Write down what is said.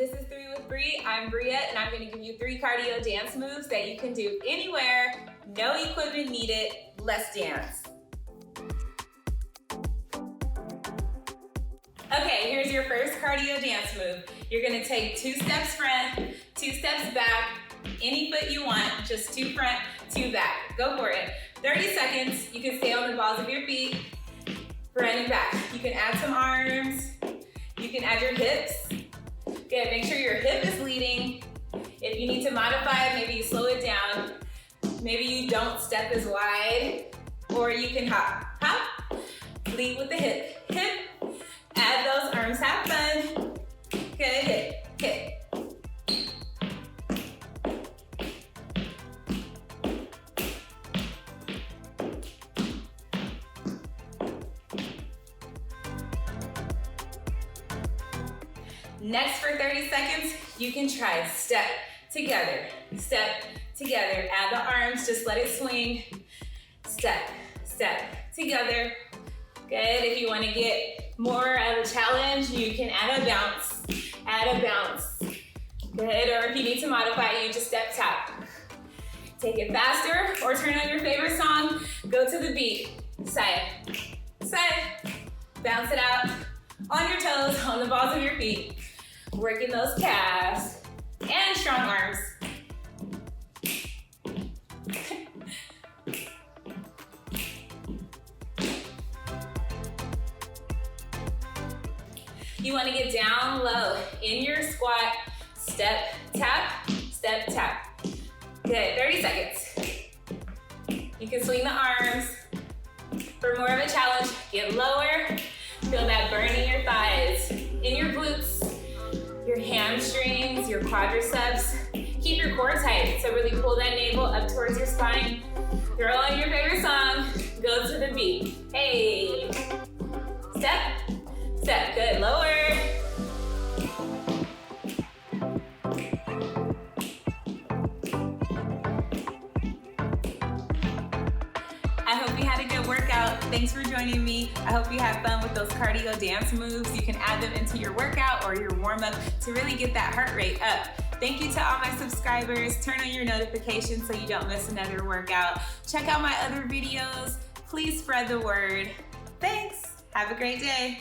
This is 3 with Bria. I'm Bria, and I'm going to give you 3 cardio dance moves that you can do anywhere, no equipment needed. Let's dance. Okay, here's your first cardio dance move. You're going to take 2 steps front, 2 steps back, any foot you want, just 2 front, 2 back. Go for it. 30 seconds. You can stay on the balls of your feet, front and back. You can add some arms. You can add your hips. Good, make sure your hip is leading. If you need to modify it, maybe you slow it down. Maybe you don't step as wide, or you can hop, hop. Lead with the hip, hip. Add those arms, have fun. Good, hip, hip. Next, for 30 seconds, you can try step together, add the arms, just let it swing, step, step, together. Good, if you want to get more of a challenge, you can add a bounce, Good, or if you need to modify, you just step tap. Take it faster, or turn on your favorite song, go to the beat, side, side, bounce it out, on your toes, on the balls of your feet. Working those calves and strong arms. You want to get down low in your squat. Step, tap, step, tap. Good, 30 seconds. You can swing the arms. For more of a challenge, get lower. Feel that burn in your thighs, in your glutes, your hamstrings, your quadriceps. Keep your core tight, so really pull that navel up towards your spine. Throw on your favorite song, go to the beat. Hey, step, step, good, lower. I hope you had a good workout. Thanks for joining me. I hope you had fun with those cardio dance moves. You can add them into your workout or your warm-up to really get that heart rate up. Thank you to all my subscribers. Turn on your notifications so you don't miss another workout. Check out my other videos. Please spread the word. Thanks. Have a great day.